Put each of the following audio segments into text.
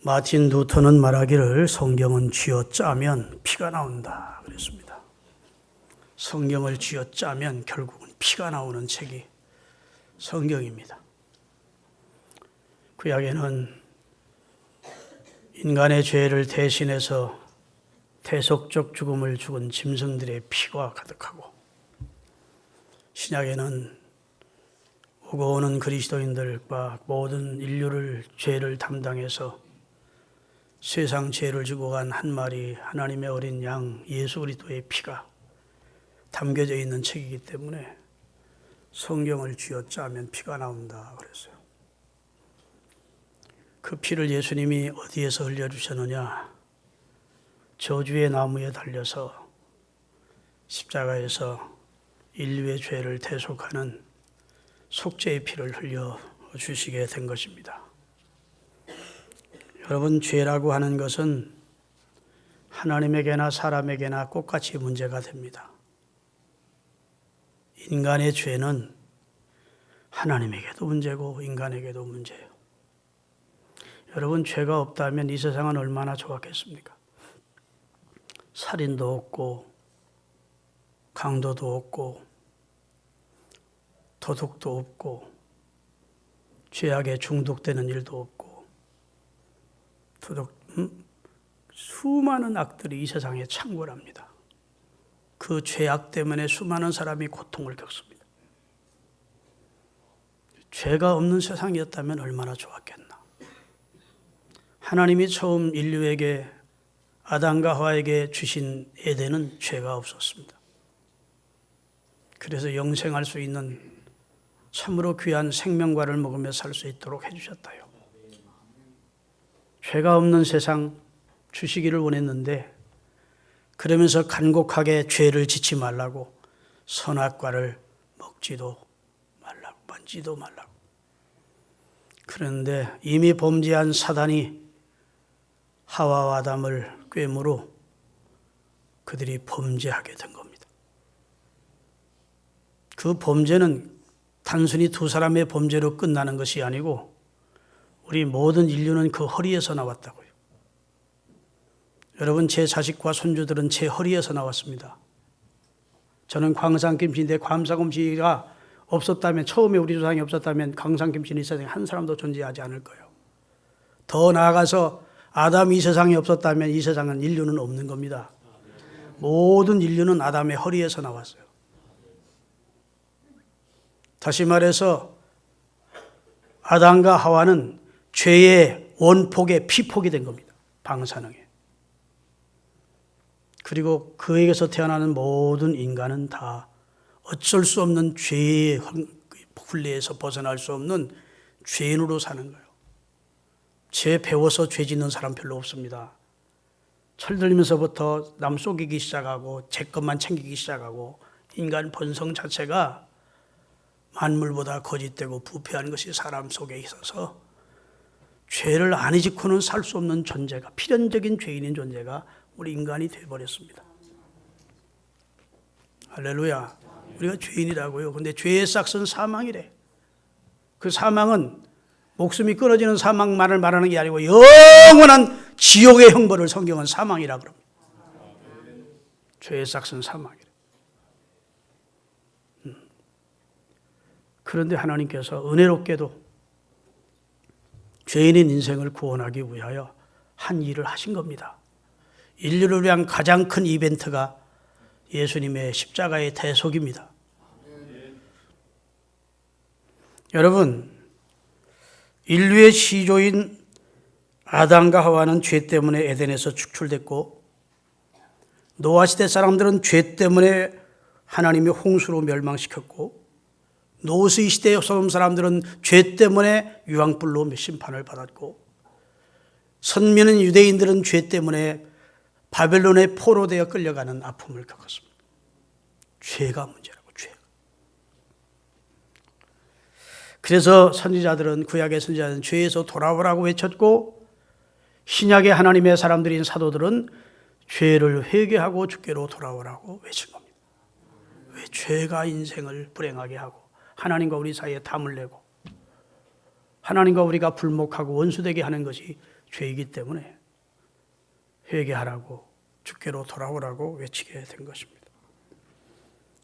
마틴 루터는 말하기를 성경은 쥐어짜면 피가 나온다 그랬습니다. 성경을 쥐어짜면 결국은 피가 나오는 책이 성경입니다. 구약에는 인간의 죄를 대신해서 대속적 죽음을 죽은 짐승들의 피가 가득하고, 신약에는 오고 오는 그리스도인들과 모든 인류를 죄를 담당해서 세상 죄를 지고 간 한 마리 하나님의 어린 양 예수 그리스도의 피가 담겨져 있는 책이기 때문에 성경을 쥐어짜면 피가 나온다 그랬어요. 그 피를 예수님이 어디에서 흘려주셨느냐? 저주의 나무에 달려서 십자가에서 인류의 죄를 대속하는 속죄의 피를 흘려주시게 된 것입니다. 여러분, 죄라고 하는 것은 하나님에게나 사람에게나 똑같이 문제가 됩니다. 인간의 죄는 하나님에게도 문제고 인간에게도 문제예요. 여러분, 죄가 없다면 이 세상은 얼마나 좋았겠습니까? 살인도 없고 강도도 없고 도둑도 없고 죄악에 중독되는 일도 없고 수많은 악들이 이 세상에 창궐합니다. 그 죄악 때문에 수많은 사람이 고통을 겪습니다. 죄가 없는 세상이었다면 얼마나 좋았겠나. 하나님이 처음 인류에게 아담과 하와에게 주신 에덴은 죄가 없었습니다. 그래서 영생할 수 있는 참으로 귀한 생명과를 먹으며 살 수 있도록 해주셨다요. 죄가 없는 세상 주시기를 원했는데, 그러면서 간곡하게 죄를 짓지 말라고 선악과를 먹지도 말라고 만지도 말라고. 그런데 이미 범죄한 사단이 하와와 아담을 꾀므로 그들이 범죄하게 된 겁니다. 그 범죄는 단순히 두 사람의 범죄로 끝나는 것이 아니고 우리 모든 인류는 그 허리에서 나왔다고요. 여러분, 제 자식과 손주들은 제 허리에서 나왔습니다. 저는 광산김치인데 광산김치가 없었다면, 처음에 우리 조상이 없었다면 광산김치는 이 세상에 한 사람도 존재하지 않을 거예요. 더 나아가서 아담이 이 세상에 없었다면 이 세상은 인류는 없는 겁니다. 모든 인류는 아담의 허리에서 나왔어요. 다시 말해서 아담과 하와는 죄의 원폭의 피폭이 된 겁니다. 방사능에. 그리고 그에게서 태어나는 모든 인간은 다 어쩔 수 없는 죄의 굴레에서 벗어날 수 없는 죄인으로 사는 거예요. 죄 배워서 죄 짓는 사람 별로 없습니다. 철들면서부터 남 속이기 시작하고 제 것만 챙기기 시작하고 인간 본성 자체가 만물보다 거짓되고 부패한 것이 사람 속에 있어서 죄를 안 잊고는 살 수 없는 존재가, 필연적인 죄인인 존재가 우리 인간이 되어버렸습니다. 할렐루야. 우리가 죄인이라고요. 그런데 죄의 싹은 사망이래. 그 사망은 목숨이 끊어지는 사망만을 말하는 게 아니고 영원한 지옥의 형벌을 성경은 사망이라 그럽니다. 죄의 싹은 사망이래. 그런데 하나님께서 은혜롭게도 죄인인 인생을 구원하기 위하여 한 일을 하신 겁니다. 인류를 위한 가장 큰 이벤트가 예수님의 십자가의 대속입니다. 여러분, 인류의 시조인 아담과 하와는 죄 때문에 에덴에서 축출됐고, 노아 시대 사람들은 죄 때문에 하나님이 홍수로 멸망시켰고, 노스의 시대의 소돔 사람들은 죄 때문에 유황불로 심판을 받았고, 선민은 유대인들은 죄 때문에 바벨론에 포로되어 끌려가는 아픔을 겪었습니다. 죄가 문제라고, 죄가. 그래서 선지자들은, 구약의 선지자들은 죄에서 돌아오라고 외쳤고, 신약의 하나님의 사람들인 사도들은 죄를 회개하고 주께로 돌아오라고 외친 겁니다. 왜? 죄가 인생을 불행하게 하고 하나님과 우리 사이에 담을 내고 하나님과 우리가 불목하고 원수되게 하는 것이 죄이기 때문에 회개하라고, 주께로 돌아오라고 외치게 된 것입니다.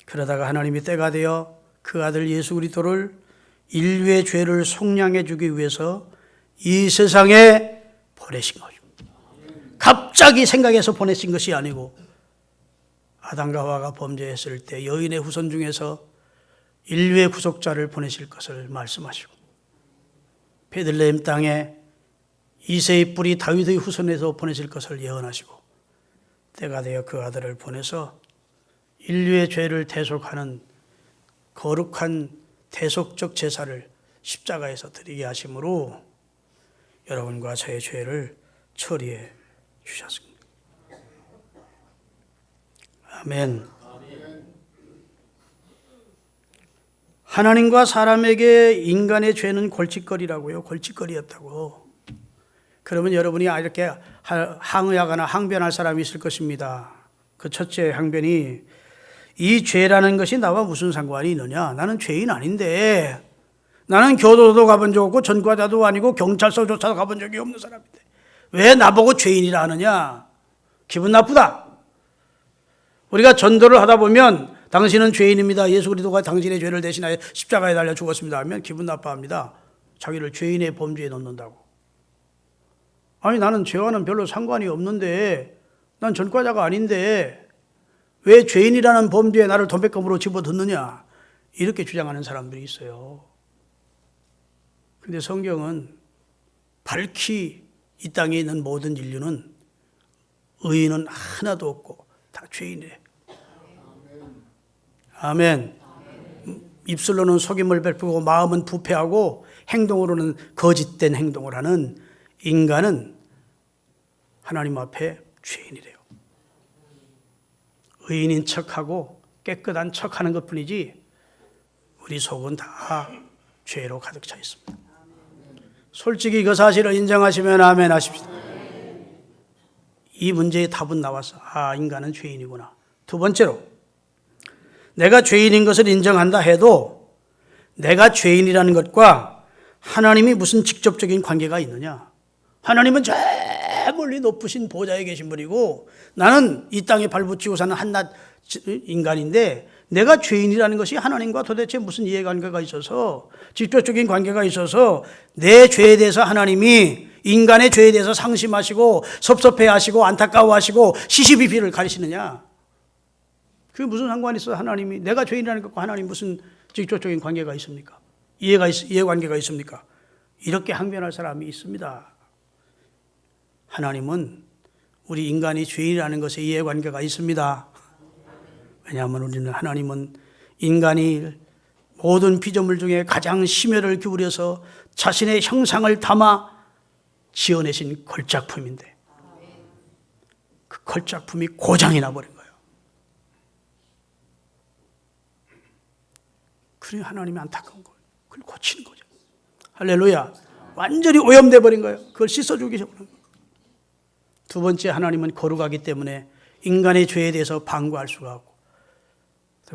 그러다가 하나님이 때가 되어 그 아들 예수 그리스도를 인류의 죄를 속량해 주기 위해서 이 세상에 보내신 것입니다. 갑자기 생각해서 보내신 것이 아니고 아담과 하와가 범죄했을 때 여인의 후손 중에서 인류의 구속자를 보내실 것을 말씀하시고 베들레헴 땅에 이새의 뿔이 다윗의 후손에서 보내실 것을 예언하시고 때가 되어 그 아들을 보내서 인류의 죄를 대속하는 거룩한 대속적 제사를 십자가에서 드리게 하심으로 여러분과 저의 죄를 처리해 주셨습니다. 아멘. 하나님과 사람에게 인간의 죄는 골칫거리라고요. 골칫거리였다고. 그러면 여러분이 이렇게 항의하거나 항변할 사람이 있을 것입니다. 그 첫째 항변이 이 죄라는 것이 나와 무슨 상관이 있느냐? 나는 죄인 아닌데, 나는 교도도 가본 적 없고 전과자도 아니고 경찰서조차 가본 적이 없는 사람인데 왜 나보고 죄인이라 하느냐? 기분 나쁘다. 우리가 전도를 하다 보면 당신은 죄인입니다. 예수 그리스도가 당신의 죄를 대신하여 십자가에 달려 죽었습니다 하면 기분 나빠합니다. 자기를 죄인의 범주에 넣는다고. 아니 나는 죄와는 별로 상관이 없는데, 난 전과자가 아닌데 왜 죄인이라는 범죄에 나를 돈백금으로 집어넣느냐, 이렇게 주장하는 사람들이 있어요. 그런데 성경은 밝히 이 땅에 있는 모든 인류는 의인은 하나도 없고 다 죄인이래. 아멘. 입술로는 속임을 베풀고 마음은 부패하고 행동으로는 거짓된 행동을 하는 인간은 하나님 앞에 죄인이래요. 의인인 척하고 깨끗한 척하는 것뿐이지 우리 속은 다 죄로 가득 차 있습니다. 솔직히 그 사실을 인정하시면 아멘 하십시다. 이 문제의 답은 나왔어. 인간은 죄인이구나. 두 번째로, 내가 죄인인 것을 인정한다 해도 내가 죄인이라는 것과 하나님이 무슨 직접적인 관계가 있느냐? 하나님은 저 멀리 높으신 보좌에 계신 분이고 나는 이 땅에 발붙이고 사는 한낱 인간인데 내가 죄인이라는 것이 하나님과 도대체 무슨 이해관계가 있어서, 직접적인 관계가 있어서 내 죄에 대해서 하나님이 인간의 죄에 대해서 상심하시고 섭섭해하시고 안타까워하시고 시시비비를 가리시느냐? 그게 무슨 상관이 있어? 하나님이 내가 죄인이라는 것과 하나님 무슨 직접적인 관계가 있습니까? 이해관계가 있습니까? 이렇게 항변할 사람이 있습니다. 하나님은 우리 인간이 죄인이라는 것에 이해관계가 있습니다. 왜냐하면 하나님은 인간이 모든 피조물 중에 가장 심혈을 기울여서 자신의 형상을 담아 지어내신 걸작품인데 그 걸작품이 고장이 나버린 거예요. 그러니 하나님이 안타까운 거예요. 그걸 고치는 거죠. 할렐루야. 완전히 오염돼 버린 거예요. 그걸 씻어주기 시작하는 거예요. 두 번째, 하나님은 거룩하기 때문에 인간의 죄에 대해서 방구할 수가 없고,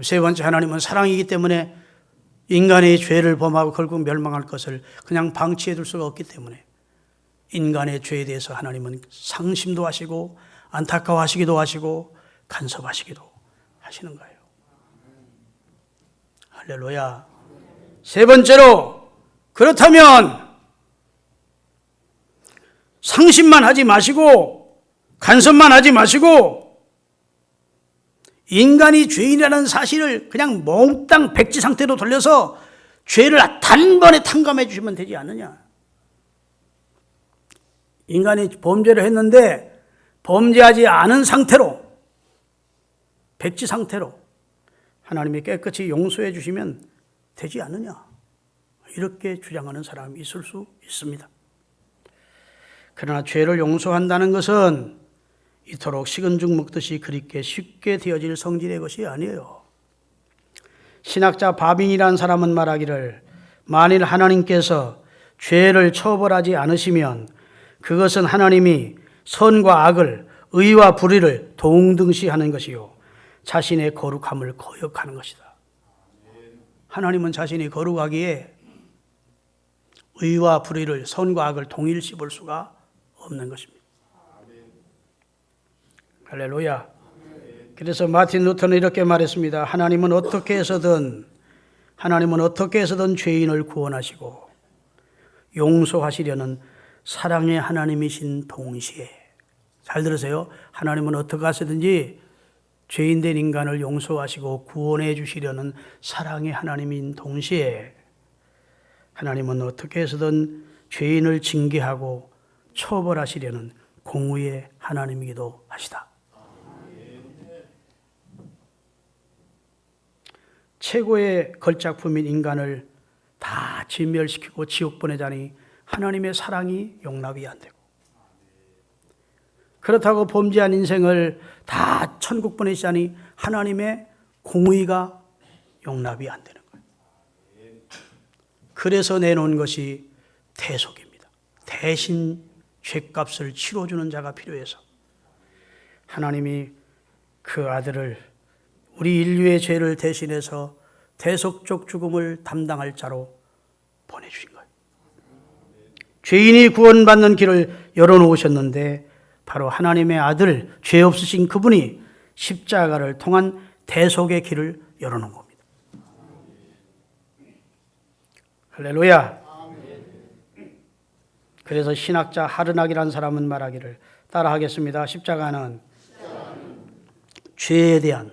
세 번째, 하나님은 사랑이기 때문에 인간의 죄를 범하고 결국 멸망할 것을 그냥 방치해 둘 수가 없기 때문에 인간의 죄에 대해서 하나님은 상심도 하시고 안타까워하시기도 하시고 간섭하시기도 하시는 거예요. 할렐루야. 세 번째로, 그렇다면 상심만 하지 마시고 간섭만 하지 마시고 인간이 죄인이라는 사실을 그냥 몽땅 백지 상태로 돌려서 죄를 단번에 탕감해 주시면 되지 않느냐. 인간이 범죄를 했는데 범죄하지 않은 상태로, 백지 상태로 하나님이 깨끗이 용서해 주시면 되지 않느냐. 이렇게 주장하는 사람이 있을 수 있습니다. 그러나 죄를 용서한다는 것은 이토록 식은 죽 먹듯이 그립게 쉽게 되어질 성질의 것이 아니에요. 신학자 바빙이라는 사람은 말하기를, 만일 하나님께서 죄를 처벌하지 않으시면 그것은 하나님이 선과 악을, 의와 불의를 동등시하는 것이요 자신의 거룩함을 거역하는 것이다. 하나님은 자신이 거룩하기에 의와 불의를, 선과 악을 동일시 볼 수가 없는 것입니다. 할렐루야. 그래서 마틴 루터는 이렇게 말했습니다. 하나님은 어떻게 해서든 죄인을 구원하시고 용서하시려는 사랑의 하나님이신 동시에, 잘 들으세요. 하나님은 어떻게 하시든지 죄인된 인간을 용서하시고 구원해 주시려는 사랑의 하나님인 동시에 하나님은 어떻게 해서든 죄인을 징계하고 처벌하시려는 공의의 하나님이기도 하시다. 최고의 걸작품인 인간을 다 진멸시키고 지옥 보내자니 하나님의 사랑이 용납이 안 되고, 그렇다고 범죄한 인생을 다 천국 보내시자니 하나님의 공의가 용납이 안 되는 거예요. 그래서 내놓은 것이 대속입니다. 대신 죄값을 치러주는 자가 필요해서 하나님이 그 아들을 우리 인류의 죄를 대신해서 대속적 죽음을 담당할 자로 보내주신 거예요. 죄인이 구원받는 길을 열어놓으셨는데 바로 하나님의 아들, 죄 없으신 그분이 십자가를 통한 대속의 길을 열어놓은 겁니다. 할렐루야. 그래서 신학자 하르낙이라는 사람은 말하기를, 따라하겠습니다. 십자가는 죄에 대한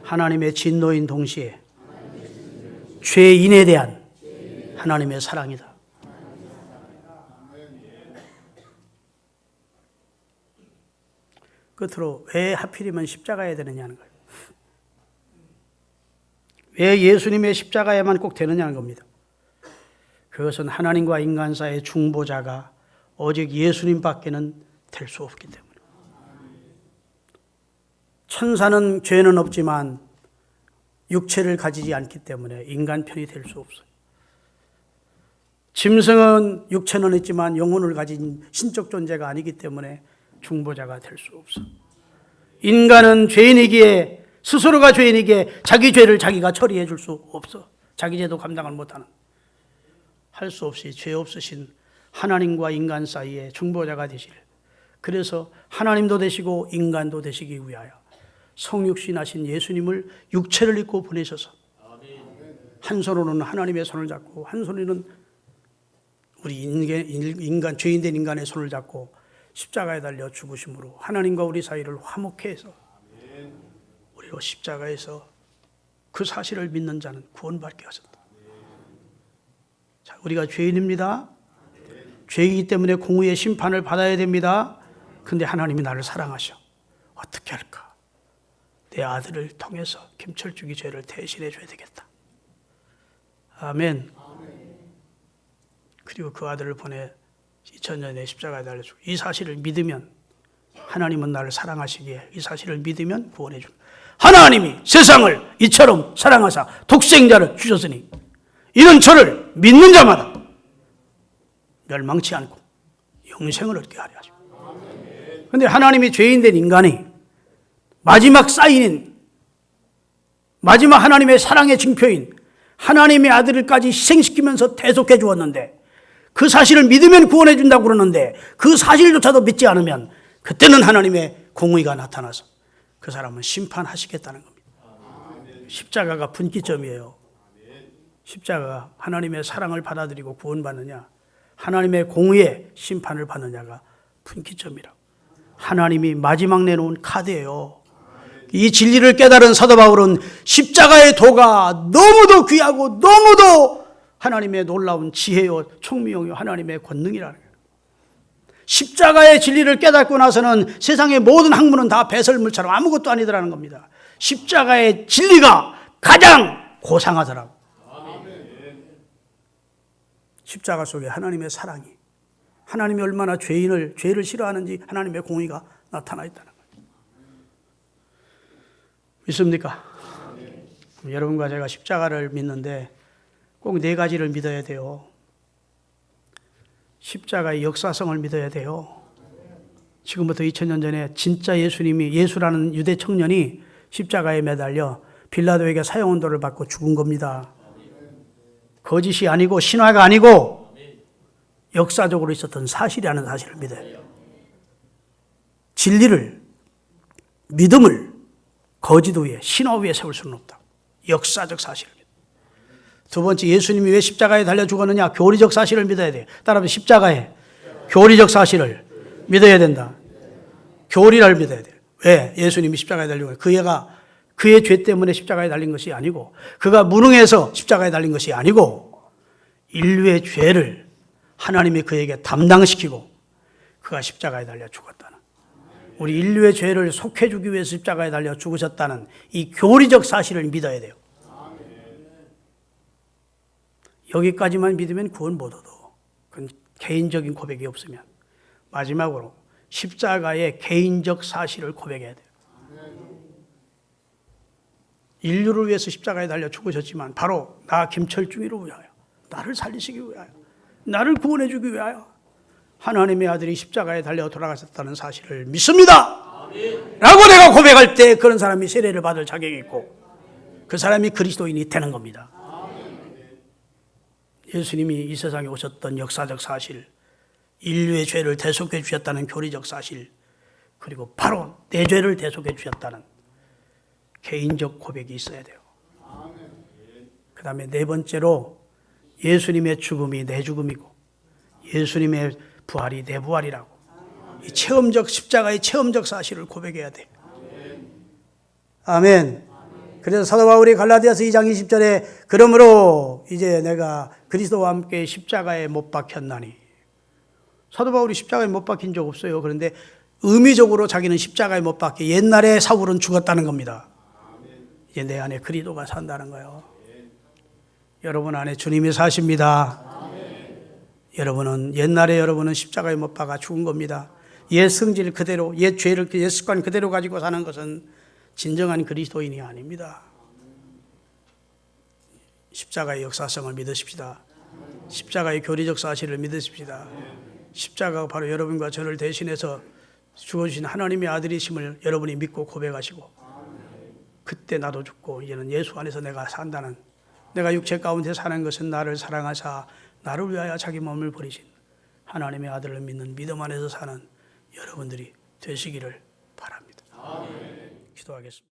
하나님의 진노인 동시에 죄인에 대한 하나님의 사랑이다. 끝으로 왜 하필이면 십자가에 되느냐는 거예요. 왜 예수님의 십자가에만 꼭 되느냐는 겁니다. 그것은 하나님과 인간 사이의 중보자가 오직 예수님밖에는 될 수 없기 때문에. 천사는 죄는 없지만 육체를 가지지 않기 때문에 인간 편이 될 수 없어요. 짐승은 육체는 있지만 영혼을 가진 신적 존재가 아니기 때문에 중보자가 될 수 없어. 인간은 죄인이기에, 스스로가 죄인이기에 자기 죄를 자기가 처리해 줄 수 없어. 자기 죄도 감당을 못하는, 할 수 없이 죄 없으신 하나님과 인간 사이에 중보자가 되시를, 그래서 하나님도 되시고 인간도 되시기 위하여 성육신하신 예수님을 육체를 입고 보내셔서 한 손으로는 하나님의 손을 잡고 한 손으로는 우리 인간, 죄인된 인간의 손을 잡고 십자가에 달려 죽으심으로 하나님과 우리 사이를 화목케 해서 우리로 십자가에서 그 사실을 믿는 자는 구원받게 하셨다. 자, 우리가 죄인입니다. 죄이기 때문에 공의의 심판을 받아야 됩니다. 근데 하나님이 나를 사랑하셔. 어떻게 할까? 내 아들을 통해서 김철중이 죄를 대신해 줘야 되겠다. 아멘. 그리고 그 아들을 보내 2000년에 십자가에 달려주고, 이 사실을 믿으면, 하나님은 나를 사랑하시기에 이 사실을 믿으면 구원해 줍니다. 하나님이 세상을 이처럼 사랑하사 독생자를 주셨으니 이는 저를 믿는 자마다 멸망치 않고 영생을 얻게 하려 하십니다. 그런데 하나님이 죄인된 인간이 마지막 사인인, 마지막 하나님의 사랑의 증표인 하나님의 아들을까지 희생시키면서 대속해 주었는데, 그 사실을 믿으면 구원해 준다고 그러는데 그 사실조차도 믿지 않으면 그때는 하나님의 공의가 나타나서 그 사람은 심판하시겠다는 겁니다. 십자가가 분기점이에요. 십자가가 하나님의 사랑을 받아들이고 구원받느냐, 하나님의 공의의 심판을 받느냐가 분기점이라고. 하나님이 마지막 내놓은 카드예요. 이 진리를 깨달은 사도 바울은 십자가의 도가 너무도 귀하고 너무도 하나님의 놀라운 지혜요 총명이요 하나님의 권능이라는 거예요. 십자가의 진리를 깨닫고 나서는 세상의 모든 학문은 다 배설물처럼 아무것도 아니더라는 겁니다. 십자가의 진리가 가장 고상하더라고. 십자가 속에 하나님의 사랑이, 하나님이 얼마나 죄를 싫어하는지 하나님의 공의가 나타나 있다는 거예요. 믿습니까? 여러분과 제가 십자가를 믿는데 꼭 네 가지를 믿어야 돼요. 십자가의 역사성을 믿어야 돼요. 지금부터 2000년 전에 진짜 예수라는 유대 청년이 십자가에 매달려 빌라도에게 사형언도를 받고 죽은 겁니다. 거짓이 아니고 신화가 아니고 역사적으로 있었던 사실이라는 사실을 믿어야 돼요. 진리를, 믿음을 거짓 위에, 신화 위에 세울 수는 없다. 역사적 사실을 믿어요. 두 번째, 예수님이 왜 십자가에 달려 죽었느냐? 교리적 사실을 믿어야 돼요. 따라서 십자가에 교리적 사실을 믿어야 된다. 교리를 믿어야 돼요. 왜? 예수님이 십자가에 달린 거예요. 그의 죄 때문에 십자가에 달린 것이 아니고, 그가 무능해서 십자가에 달린 것이 아니고, 인류의 죄를 하나님이 그에게 담당시키고 그가 십자가에 달려 죽었다는, 우리 인류의 죄를 속해주기 위해서 십자가에 달려 죽으셨다는 이 교리적 사실을 믿어야 돼요. 여기까지만 믿으면 구원 못 얻어. 그건 개인적인 고백이 없으면. 마지막으로 십자가의 개인적 사실을 고백해야 돼요. 인류를 위해서 십자가에 달려 죽으셨지만 바로 나 김철중이를 위하여, 나를 살리시기 위하여, 나를 구원해 주기 위하여 하나님의 아들이 십자가에 달려 돌아가셨다는 사실을 믿습니다 라고 내가 고백할 때 그런 사람이 세례를 받을 자격이 있고 그 사람이 그리스도인이 되는 겁니다. 예수님이 이 세상에 오셨던 역사적 사실, 인류의 죄를 대속해 주셨다는 교리적 사실, 그리고 바로 내 죄를 대속해 주셨다는 개인적 고백이 있어야 돼요. 그 다음에 네 번째로 예수님의 죽음이 내 죽음이고 예수님의 부활이 내 부활이라고, 이 체험적, 십자가의 체험적 사실을 고백해야 돼. 아멘. 그래서 사도 바울이 갈라디아서 2장 20절에 그러므로 이제 내가 그리스도와 함께 십자가에 못 박혔나니, 사도 바울이 십자가에 못 박힌 적 없어요. 그런데 의미적으로 자기는 십자가에 못 박혀, 옛날에 사울은 죽었다는 겁니다. 이제 내 안에 그리스도가 산다는 거예요. 여러분 안에 주님이 사십니다. 옛날에 여러분은 십자가에 못 박아 죽은 겁니다. 옛 성질 그대로, 옛 죄를, 옛 습관 그대로 가지고 사는 것은 진정한 그리스도인이 아닙니다. 십자가의 역사성을 믿으십시다. 십자가의 교리적 사실을 믿으십시다. 십자가가 바로 여러분과 저를 대신해서 죽어주신 하나님의 아들이심을 여러분이 믿고 고백하시고, 그때 나도 죽고 이제는 예수 안에서 내가 산다는, 내가 육체 가운데 사는 것은 나를 사랑하사 나를 위하여 자기 몸을 버리신 하나님의 아들을 믿는 믿음 안에서 사는 여러분들이 되시기를 바랍니다. 기도하겠습니다.